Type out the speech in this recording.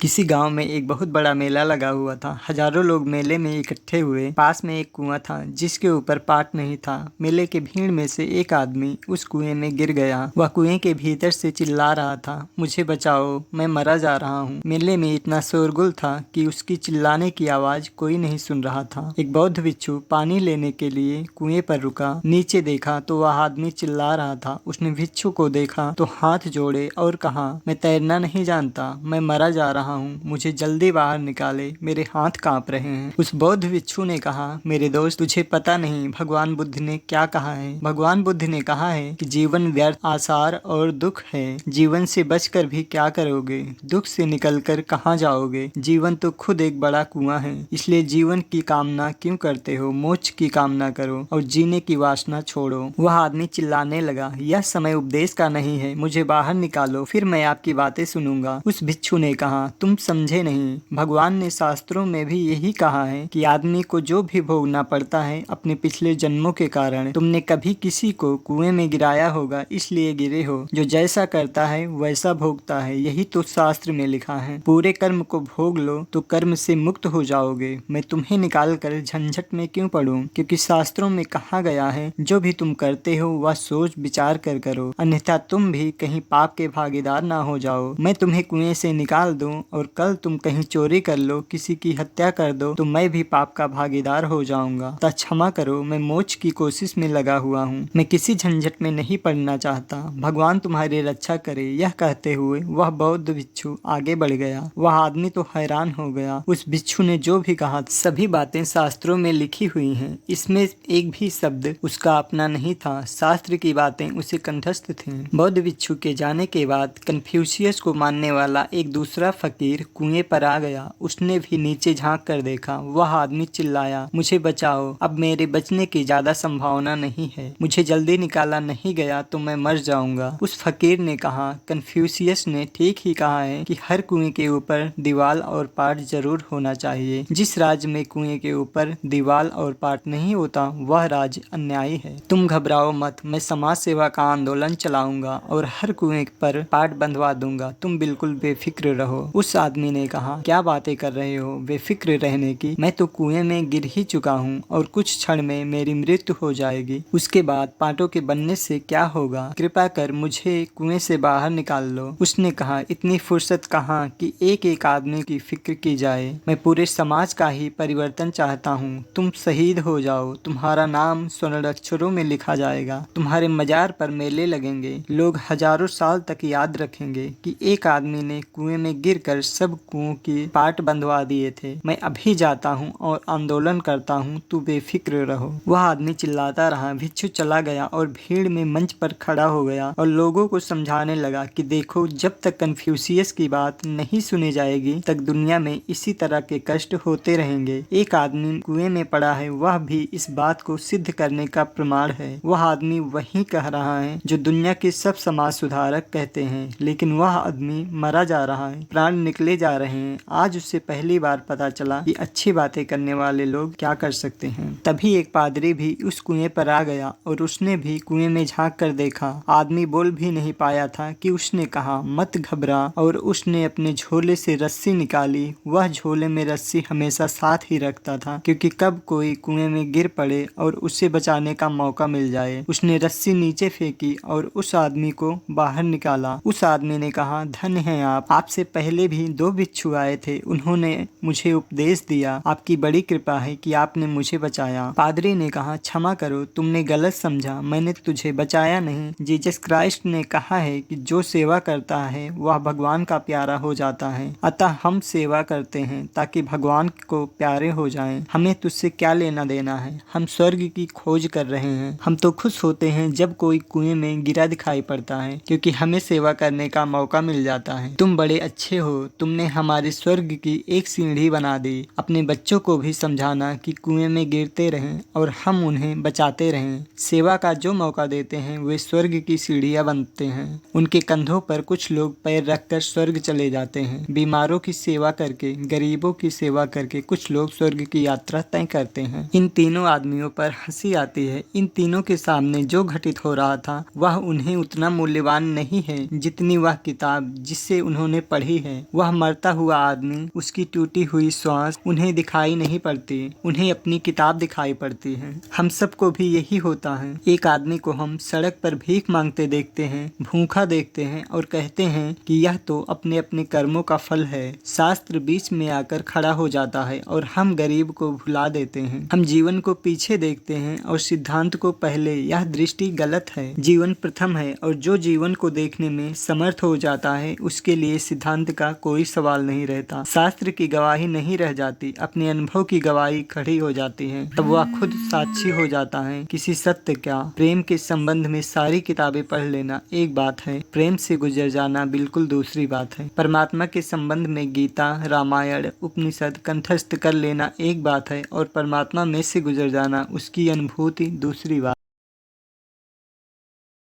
किसी गांव में एक बहुत बड़ा मेला लगा हुआ था। हजारों लोग मेले में इकट्ठे हुए। पास में एक कुआं था जिसके ऊपर पाट नहीं था। मेले के भीड़ में से एक आदमी उस कुएं में गिर गया। वह कुएं के भीतर से चिल्ला रहा था, मुझे बचाओ, मैं मरा जा रहा हूँ। मेले में इतना शोरगुल था कि उसकी चिल्लाने की आवाज कोई नहीं सुन रहा था। एक बौद्ध भिक्षु पानी लेने के लिए कुएं पर रुका। नीचे देखा तो वह आदमी चिल्ला रहा था। उसने भिक्षु को देखा तो हाथ जोड़े और कहा, मैं तैरना नहीं जानता, मैं मरा जा रहा हूँ, मुझे जल्दी बाहर निकाले, मेरे हाथ कांप रहे हैं। उस बौद्ध भिक्षु ने कहा, मेरे दोस्त, तुझे पता नहीं भगवान बुद्ध ने क्या कहा है। भगवान बुद्ध ने कहा है कि जीवन व्यर्थ, आसार और दुख है। जीवन से बचकर भी क्या करोगे? दुख से निकलकर कहाँ जाओगे? जीवन तो खुद एक बड़ा कुआं है। इसलिए जीवन की कामना क्यों करते हो? मोक्ष की कामना करो और जीने की वासना छोड़ो। वह आदमी चिल्लाने लगा, यह समय उपदेश का नहीं है, मुझे बाहर निकालो, फिर मैं आपकी बातें सुनूंगा। उस भिक्षु ने कहा, तुम समझे नहीं, भगवान ने शास्त्रों में भी यही कहा है कि आदमी को जो भी भोगना पड़ता है अपने पिछले जन्मों के कारण। तुमने कभी किसी को कुएं में गिराया होगा, इसलिए गिरे हो। जो जैसा करता है वैसा भोगता है, यही तो शास्त्र में लिखा है। पूरे कर्म को भोग लो तो कर्म से मुक्त हो जाओगे। मैं तुम्हें निकाल कर झंझट में क्यों पड़ूं? क्योंकि शास्त्रों में कहा गया है, जो भी तुम करते हो वह सोच विचार कर करो, अन्यथा तुम भी कहीं पाप के भागीदार ना हो जाओ। मैं तुम्हें कुएं से निकाल दूं और कल तुम कहीं चोरी कर लो, किसी की हत्या कर दो तो मैं भी पाप का भागीदार हो जाऊंगा। तो क्षमा करो, मैं मोक्ष की कोशिश में लगा हुआ हूँ, मैं किसी झंझट में नहीं पड़ना चाहता। भगवान तुम्हारी रक्षा करे। यह कहते हुए वह बौद्ध भिक्षु आगे बढ़ गया। वह आदमी तो हैरान हो गया। उस भिक्षु ने जो भी कहा सभी बातें शास्त्रों में लिखी हुई हैं, इसमें एक भी शब्द उसका अपना नहीं था। शास्त्र की बातें उसे कंठस्थ थीं। बौद्ध भिक्षु के जाने के बाद कन्फ्यूशियस को मानने वाला एक दूसरा फकीर कुएं पर आ गया। उसने भी नीचे झांक कर देखा। वह आदमी चिल्लाया, मुझे बचाओ, अब मेरे बचने की ज्यादा संभावना नहीं है, मुझे जल्दी निकाला नहीं गया तो मैं मर जाऊंगा। उस फकीर ने कहा, कन्फ्यूशियस ने ठीक ही कहा है कि हर कुएं के ऊपर दीवाल और पाट जरूर होना चाहिए। जिस राज्य में कुएं के ऊपर दीवाल और पाट नहीं होता वह राज्य अन्यायी है। तुम घबराओ मत, मैं समाज सेवा का आंदोलन चलाऊंगा और हर कुएं पर पाट बंधवा दूंगा, तुम बिल्कुल बेफिक्र रहो। उस आदमी ने कहा, क्या बातें कर रहे हो बेफिक्र रहने की? मैं तो कुएं में गिर ही चुका हूँ और कुछ क्षण में मेरी मृत्यु हो जाएगी। उसके बाद पाटों के बनने से क्या होगा? कृपा कर मुझे कुएं से बाहर निकाल लो। उसने कहा, इतनी फुर्सत कहाँ कि एक एक आदमी की फिक्र की जाए। मैं पूरे समाज का ही परिवर्तन चाहता हूँ। तुम शहीद हो जाओ, तुम्हारा नाम स्वर्ण अक्षरों में लिखा जाएगा। तुम्हारे मजार पर मेले लगेंगे। लोग हजारों साल तक याद रखेंगे कि एक आदमी ने कुएं में गिरकर सब कुओं की पाट बंधवा दिए थे। मैं अभी जाता हूँ और आंदोलन करता हूँ, तू बेफिक्र रहो। वह आदमी चिल्लाता रहा। भिक्षु चला गया और भीड़ में मंच पर खड़ा हो गया और लोगों को समझाने लगा कि देखो, जब तक कन्फ्यूशियस की बात नहीं सुनी जाएगी तक दुनिया में इसी तरह के कष्ट होते रहेंगे। एक आदमी कुएं में पड़ा है, वह भी इस बात को सिद्ध करने का प्रमाण है। वह आदमी वही कह रहा है जो दुनिया के सब समाज सुधारक कहते हैं, लेकिन वह आदमी मरा जा रहा है, प्राण निकले जा रहे हैं। आज उससे पहली बार पता चला कि अच्छी बातें करने वाले लोग क्या कर सकते हैं। तभी एक पादरी भी उस कुएं पर आ गया और उसने भी कुएं में झांक कर देखा। आदमी बोल भी नहीं पाया था कि उसने कहा, मत घबरा, और उसने अपने झोले से रस्सी निकाली। वह झोले में रस्सी हमेशा साथ ही रखता था, क्योंकि कब कोई कुएं में गिर पड़े और उसे बचाने का मौका मिल जाए। उसने रस्सी नीचे फेंकी और उस आदमी को बाहर निकाला। उस आदमी ने कहा, धन्य हैं आप, आपसे पहले भी 2 भिक्षु आए थे, उन्होंने मुझे उपदेश दिया। आपकी बड़ी कृपा है कि आपने मुझे बचाया। पादरी ने कहा, क्षमा करो, तुमने गलत समझा, मैंने तुझे बचाया नहीं। जीसस क्राइस्ट ने कहा है कि जो सेवा करता है वह भगवान का प्यारा हो जाता है। अतः हम सेवा करते हैं ताकि भगवान को प्यारे हो जाएं। हमें तुझसे क्या लेना देना है? हम स्वर्ग की खोज कर रहे हैं। हम तो खुश होते हैं जब कोई कुएं में गिरा दिखाई पड़ता है, क्योंकि हमें सेवा करने का मौका मिल जाता है। तुम बड़े अच्छे हो, तुमने हमारे स्वर्ग की एक सीढ़ी बना दी। अपने बच्चों को भी समझाना कि कुएं में गिरते रहें और हम उन्हें बचाते रहें। सेवा का जो मौका देते हैं वे स्वर्ग की सीढ़ियां बनते हैं। उनके कंधों पर कुछ लोग पैर रखकर स्वर्ग चले जाते हैं। बीमारों की सेवा करके, गरीबों की सेवा करके कुछ लोग स्वर्ग की यात्रा तय करते हैं। इन तीनों आदमियों पर हंसी आती है। इन तीनों के सामने जो घटित हो रहा था वह उन्हें उतना मूल्यवान नहीं है जितनी वह किताब जिससे उन्होंने पढ़ी है। वह मरता हुआ आदमी, उसकी टूटी हुई श्वास उन्हें दिखाई नहीं पड़ती, उन्हें अपनी किताब दिखाई पड़ती है। हम सबको भी यही होता है। एक आदमी को हम सड़क पर भीख मांगते देखते हैं, भूखा देखते हैं और कहते हैं कि यह तो अपने अपने कर्मों का फल है। शास्त्र बीच में आकर खड़ा हो जाता है और हम गरीब को भुला देते हैं। हम जीवन को पीछे देखते हैं और सिद्धांत को पहले। यह दृष्टि गलत है। जीवन प्रथम है और जो जीवन को देखने में समर्थ हो जाता है उसके लिए सिद्धांत का कोई सवाल नहीं रहता। शास्त्र की गवाही नहीं रह जाती, अपने अनुभव की गवाही खड़ी हो जाती है। तब वह खुद साक्षी हो जाता है। किसी सत्य क्या, प्रेम के संबंध में सारी किताबें पढ़ लेना एक बात है, प्रेम से गुजर जाना बिल्कुल दूसरी बात है। परमात्मा के संबंध में गीता, रामायण, उपनिषद कंठस्थ कर लेना एक बात है और परमात्मा में से गुजर जाना, उसकी अनुभूति दूसरी बात।